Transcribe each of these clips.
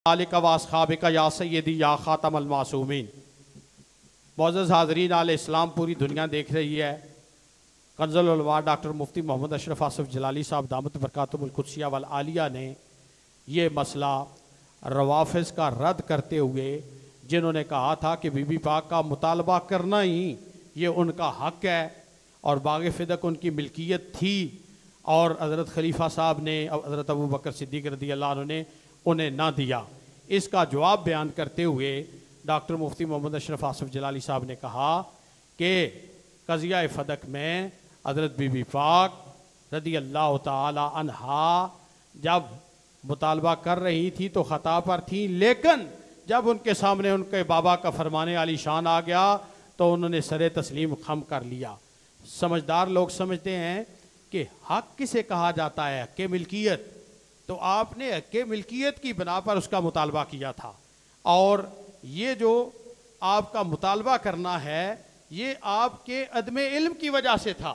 आलिका वासहाबिका या सय्यदी या खातमल मासूमीन। मुअज़्ज़ज़ हाज़रीन आले इस्लाम, पूरी दुनिया देख रही है। कंज़ुल उलमा डॉक्टर मुफ्ती मोहम्मद अशरफ आसिफ जलाली साहब दामत बरकातुहुल कुद्सिया वल आलिया ने ये मसला रवाफ़िज़ का रद्द करते हुए, जिन्होंने कहा था कि बीबी पाक का मुतालबा करना ही ये उनका हक़ है और बाग़ फ़िदक उनकी मिल्कियत थी, और हज़रत खलीफा साहब ने, हज़रत अबू बकर सिद्दीक़ रज़ी अल्लाह अन्हु ने उन्हें ना दिया। इसका जवाब बयान करते हुए डॉक्टर मुफ्ती मोहम्मद अशरफ आसिफ जलाली साहब ने कहा कि क़ज़िया फ़दक में हज़रत बीबी पाक रज़ी अल्लाह ताला अन्हा जब मुतालबा कर रही थी तो ख़ता पर थी, लेकिन जब उनके सामने उनके बाबा का फरमाने आली शान आ गया तो उन्होंने सरे तस्लीम खम कर लिया। समझदार लोग समझते हैं कि हक़ किसे कहा जाता है, हक़ मिल्कियत। तो आपने हक़ मिल्कियत की बना पर उसका मुतालबा किया था, और ये जो आपका मुतालबा करना है ये आपके अदमे इल्म की वजह से था,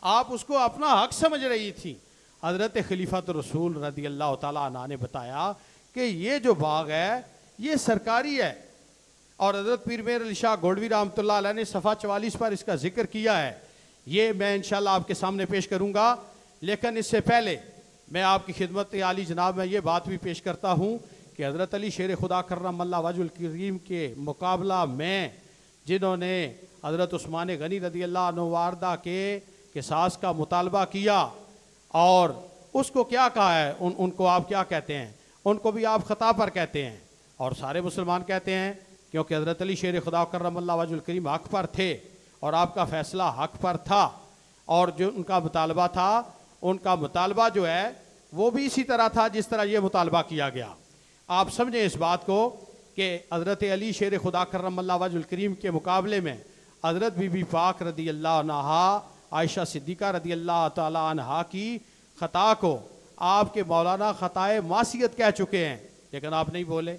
आप उसको अपना हक़ समझ रही थी। हज़रत खलीफातुर रसूल रज़ी अल्लाह ताला अन्हा ने बताया कि ये जो बाग है ये सरकारी है, और हज़रत पीर मेहर अली शाह गोल्डवी रहमतुल्लाह अलैह ने सफ़ा 44 पर इसका जिक्र किया है। ये मैं इंशाअल्लाह आपके सामने पेश करूँगा, लेकिन इससे पहले मैं आपकी खिदमत आली जनाब में ये बात भी पेश करता हूँ कि हज़रत अली शेर खुदा कर्रमल्लाहु वजहुल करीम के मुकाबला में जिन्होंने हज़रत उस्मान गनी रज़ी अल्लाह अन्हु वारदा के क़िसास का मुतालबा किया, और उसको क्या कहा है, उनको आप क्या कहते हैं? उनको भी आप ख़ता पर कहते हैं और सारे मुसलमान कहते हैं, क्योंकि हज़रत अली शेर खुदा कर्रमल्लाहु वजहुल करीम हक़ पर थे और आपका फ़ैसला हक़ पर था, और जो उनका मुतालबा था, उनका मुतालबा जो है वो भी इसी तरह था जिस तरह ये मुतालबा किया गया। आप समझें इस बात को कि हज़रत अली शेर खुदा कर्रमल्लाहु वजहुल करीम के मुकाबले में हज़रत बीबी पाक रज़ी अल्लाह अन्हा, आयशा सिद्दीक़ा रज़ी अल्लाह ताला अन्हा की ख़ता को आपके मौलाना ख़ताए मासियत कह चुके हैं, लेकिन आप नहीं बोले।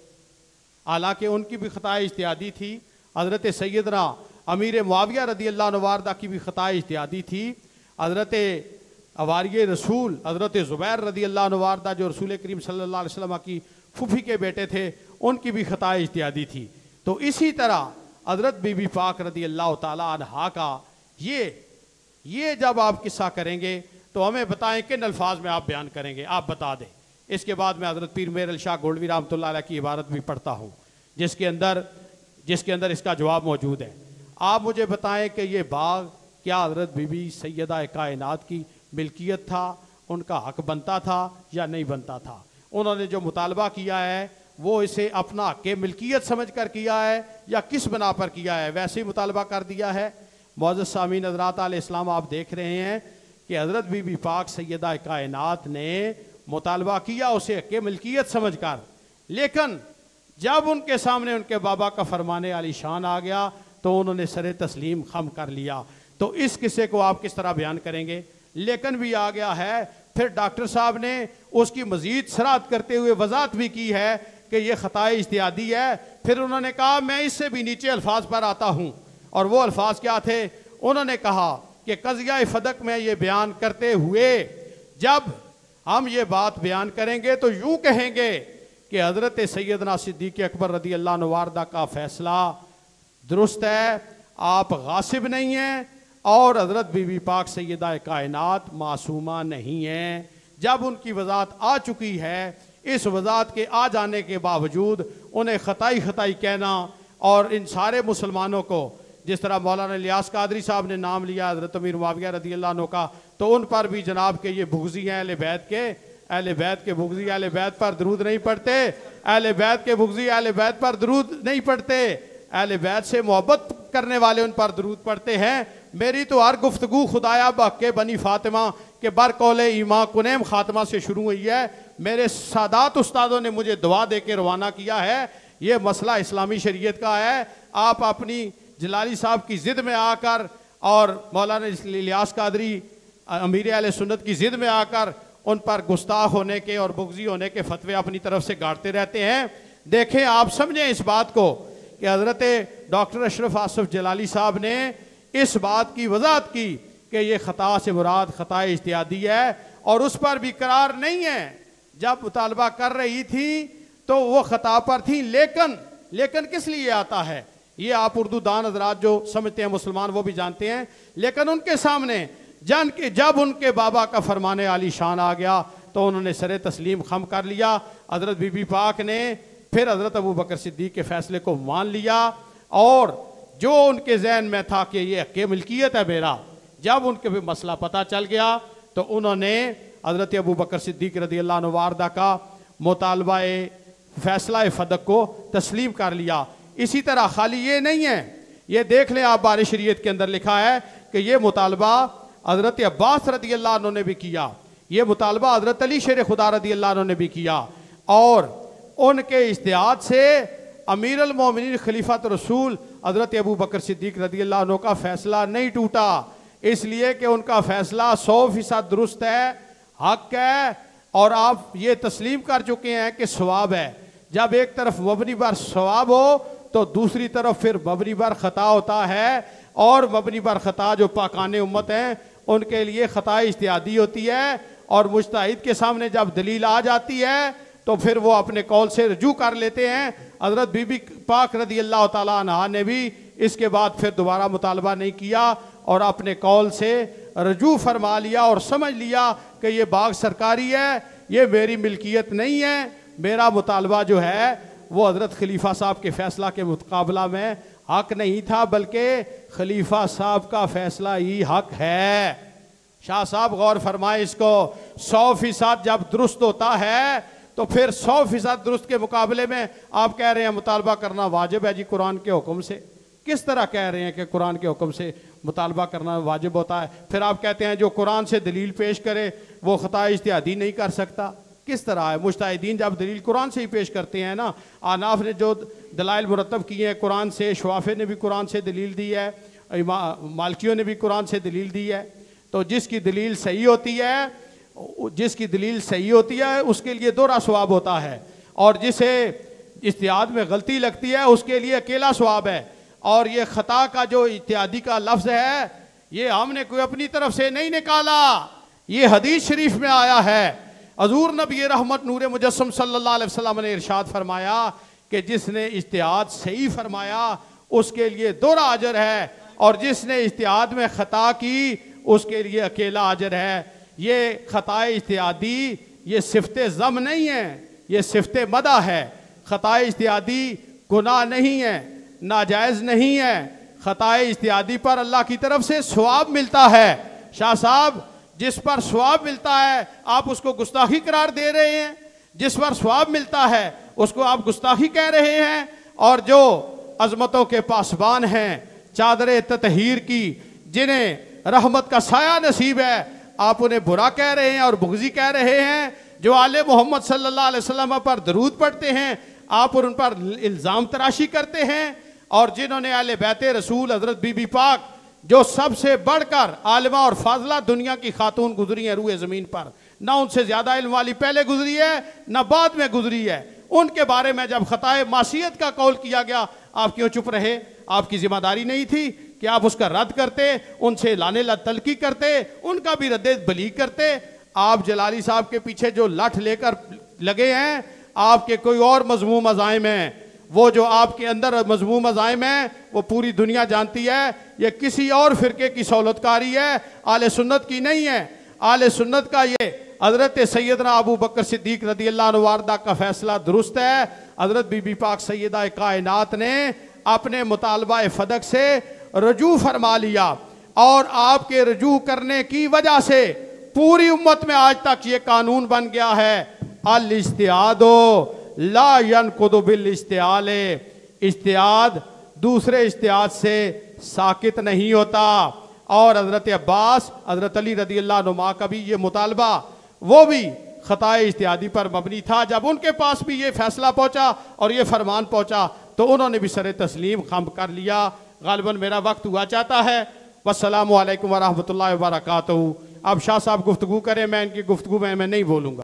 हालांकि उनकी भी ख़ताए इज्तिहादी थी। हज़रत सैयदना अमीर मुआविया रज़ी अल्लाह अन्हु वारदा की भी ख़ताए इज्तिहादी थी। हज़रत अवारिय रसूल हज़रत ज़ुबैर रज़ी अल्लाह अन्हु वारदा, जो रसूल करीम सल्लल्लाहु अलैहि वसल्लम की फूफी के बेटे थे, उनकी भी ख़ताए इज्तिहादी थी। तो इसी तरह हज़रत बीबी पाक रज़ी अल्लाह ताला अन्हा का ये जब आप किस्सा करेंगे तो हमें बताएं किन अल्फाज में आप बयान करेंगे, आप बता दें। इसके बाद मैं हज़रत पीर मेहर अली शाह गोल्डवी रहमतुल्लाह अलैह की इबारत भी पढ़ता हूँ जिसके अंदर इसका जवाब मौजूद है। आप मुझे बताएं कि ये बाग क्या हज़रत बीबी सैयदा कायनात की मिल्कियत था, उनका हक़ बनता था या नहीं बनता था? उन्होंने जो मुतालबा किया है वो इसे अपना हक़ मिल्कियत समझ कर किया है या किस बना पर किया है? वैसे ही मुतालबा कर दिया है। मुअज़्ज़ज़ सामीन हज़रात आले इस्लाम, आप देख रहे हैं कि हज़रत बीबी पाक सैयदा कायनात ने मुतालबा किया उसे हक़ मिल्कियत समझ कर, लेकिन जब उनके सामने उनके बाबा का फरमाने आली शान आ गया तो उन्होंने सरे तस्लीम खम कर लिया। तो इस किस्से को आप किस तरह बयान करेंगे? लेकिन भी आ गया है, फिर डॉक्टर साहब ने उसकी मज़ीद सराहत करते हुए वजाहत भी की है कि यह ख़ताए इज्तिहादी है। फिर उन्होंने कहा मैं इससे भी नीचे अल्फाज पर आता हूँ, और वो अल्फाज क्या थे? उन्होंने कहा कि क़ज़िया फ़दक में ये बयान करते हुए जब हम ये बात बयान करेंगे तो यूँ कहेंगे कि हज़रत सैयदना सिद्दीक़ अकबर रज़ी अल्लाह अन्हु वारदा का फ़ैसला दुरुस्त है, आप गासिब नहीं हैं, और हज़रत बीबी पाक सैयदा कायनात मासूमा नहीं हैं। जब उनकी वजाहत आ चुकी है, इस वजाहत के आ जाने के बावजूद उन्हें ख़ताई कहना, और इन सारे मुसलमानों को, जिस तरह मौलाना इलियास कादरी साहब ने नाम लिया हज़रत अमीर मुआविया रज़ी अल्लाह अन्हु का, तो उन पर भी जनाब के ये बुग़्ज़ी हैं, अहले बैत के बुग़्ज़ी अहले बैत पर दरूद नहीं पढ़ते, अहले बैत के बुग़्ज़ी अहले बैत पर दरूद नहीं पढ़ते, अहले बैत से मोहब्बत करने वाले उन पर दरूद पढ़ते हैं। मेरी तो हर गुफ्तगू खुदाया बहक़ बनी फ़ातिमा के बर कौले ईमा कुनैम ख़ातिमा से शुरू हुई है। मेरे सादात उस्तादों ने मुझे दुआ दे के रवाना किया है। ये मसला इस्लामी शरीयत का है। आप अपनी जलाली साहब की ज़िद में आकर और मौलाना इलियास कादरी अमीर अहले सुन्नत की ज़िद में आकर उन पर गुस्ताख होने के और बुग़्ज़ी होने के फतवे अपनी तरफ से गाड़ते रहते हैं। देखें, आप समझें इस बात को कि हज़रत डॉक्टर अशरफ आसिफ जलाली साहब ने इस बात की वजाहत की कि ये ख़ता से मुराद ख़ताए इज्तिहादी है, और उस पर भी करार नहीं है। जब मुतालबा कर रही थी तो वो खता पर थी। लेकिन किस लिए आता है, ये आप उर्दू दान हजरात जो समझते हैं मुसलमान वो भी जानते हैं। लेकिन उनके सामने जब उनके बाबा का फरमाने आली शान आ गया तो उन्होंने सरे तस्लीम खम कर लिया। हजरत बीबी पाक ने फिर हजरत अबू बकर सिद्दीक के फैसले को मान लिया, और जो उनके जहन में था कि ये हक़ मिल्कियत है मेरा, जब उनके भी मसला पता चल गया तो उन्होंने हजरत अबू बकर सिद्दीक रज़ी अल्लाह अन्हु वारदा का मुतालबा फैसला फदक को तस्लीम कर लिया। इसी तरह खाली ये नहीं है, ये देख लें आप बारिश शरीयत के अंदर लिखा है कि ये मुतालबा हजरत अब्बास रज़ी अल्लाह अन्हु ने भी किया, ये मुतालबा हजरत अली शेर खुदा रज़ी अल्लाह अन्हु ने भी किया, और उनके इज्तिहाद से अमीर अल मोमिनीन खलीफत रसूल हजरत अबू बकर सिद्दीक रज़ी अल्लाह अन्हु का फैसला नहीं टूटा, इसलिए कि उनका फैसला 100% दुरुस्त है, हक है, और आप ये तस्लीम कर चुके हैं कि सवाब है। जब एक तरफ मबनी बर सवाब हो तो दूसरी तरफ फिर मबनी बर खता होता है, और मबनी बर खता जो पाकाने उम्मत हैं उनके लिए खता इज्तिहादी होती है, और मुज्तहिद के सामने जब दलील आ जाती है तो फिर वो अपने कौल से रजू कर लेते हैं। हजरत बीबी पाक रज़ी अल्लाह ताला अन्हा ने भी इसके बाद फिर दोबारा मुतालबा नहीं किया और अपने कौल से रजू फरमा लिया और समझ लिया कि ये बाग सरकारी है, ये मेरी मिल्कियत नहीं है, मेरा मुतालबा जो है वो हजरत खलीफा साहब के फैसला के मुकाबला में हक नहीं था, बल्कि खलीफा साहब का फैसला ही हक है। शाह साहब गौर फरमाए इसको, 100% जब दुरुस्त होता है तो फिर 100% दुरुस्त के मुकाबले में आप कह रहे हैं मुतालबा करना वाजिब है जी कुरान के हुक्म से। किस तरह कह रहे हैं कि कुरान के हुक्म से मुतालबा करना वाजिब होता है? फिर आप कहते हैं जो कुरान से दलील पेश करे वो खता इज्तिहादी नहीं कर सकता। किस तरह है? मुज्तहिदीन जब दलील कुरान से ही पेश करते हैं ना, आनाफ ने जो दलाइल मुरतब किए हैं कुरान से, शवाफे ने भी कुरान से दलील दी है, मालकियों ने भी कुरान से दलील दी है, तो जिसकी दलील सही होती है उसके लिए दोहरा सवाब होता है, और जिसे इज्तिहाद में गलती लगती है उसके लिए अकेला सवाब है। और ये खता का जो इत्यादि का लफ्ज़ है ये हमने कोई अपनी तरफ से नहीं निकाला, ये हदीस शरीफ में आया है। हजूर नबी रहमत नूर मुजस्सम सल्लल्लाहु अलैहि वसल्लम ने इरशाद फरमाया कि जिसने इज्तिहाद सही फरमाया उसके लिए दोहरा अजर है, और जिसने इज्तिहाद में खता की उसके लिए अकेला अजर है। ये खताए इज्तिहादी ये सिफ्ते ज़म नहीं है, ये सिफ्ते मदा है। खताए इज्तिहादी गुनाह नहीं है, नाजायज़ नहीं है। खताए इज्तिहादी पर अल्लाह की तरफ से सवाब मिलता है। शाह साहब, जिस पर सवाब मिलता है आप उसको गुस्ताखी करार दे रहे हैं, जिस पर सवाब मिलता है उसको आप गुस्ताखी कह रहे हैं, और जो अजमतों के पासबान हैं, चादर ततहीर की, जिन्हें रहमत का साया नसीब है, आप उन्हें बुरा कह रहे हैं और बुग़्ज़ी कह रहे हैं। जो आले मोहम्मद सल्लल्लाहु अलैहि वसल्लम पर दरूद पढ़ते हैं आप उन पर इल्ज़ाम तराशी करते हैं, और जिन्होंने आले बैते रसूल हजरत बीबी पाक जो सबसे बढ़कर आलिमा और फाजला दुनिया की खातून गुजरी है रूए ज़मीन पर, ना उनसे ज़्यादा इल्म वाली पहले गुजरी है ना बाद में गुजरी है, उनके बारे में जब खताए मासियत का कौल किया गया आप क्यों चुप रहे? आपकी जिम्मेदारी नहीं थी कि आप उसका रद्द करते, उनसे लाने ला तलकी करते, उनका भी रद्द बलीग करते? आप जलाली साहब के पीछे जो लठ लेकर लगे हैं, आपके कोई और मज़मूम अज़ाइम हैं, वो जो आपके अंदर मज़मूम अज़ाइम है वो पूरी दुनिया जानती है, ये किसी और फ़िरके की सहूलतकारी है, आले सुन्नत की नहीं है। आले सुन्नत का ये हज़रत सैयदना अबू बकर सिद्दीक रज़ी अल्लाह अन्हु वारदा का फैसला दुरुस्त है। हज़रत बीबी पाक सैयदा कायनात ने अपने मुतालबा फदक से रजू फरमा लिया, और आपके रजू करने की वजह से पूरी उम्मत में आज तक ये कानून बन गया है, अल इज्तिहादो ला यनकुदु बिल इज्तिहाले, इज्तिहाद दूसरे इज्तिहाद से साकित नहीं होता। और हज़रत अब्बास हज़रत अली रज़ी अल्लाह अन्हुमा का भी ये मुतालबा वो भी खताए इज्तिहादी पर मबनी था। जब उनके पास भी ये फैसला पहुँचा और ये फरमान पहुँचा तो उन्होंने भी सरे तस्लीम खम कर लिया। गालिबन मेरा वक्त हुआ चाहता है। वस्सलामु अलैकुम वरहमतुल्लाहि वबरकातुहू। अब शाह साहब गुफ्तगू करें, मैं इनकी गुफ्तगू में मैं नहीं बोलूँगा।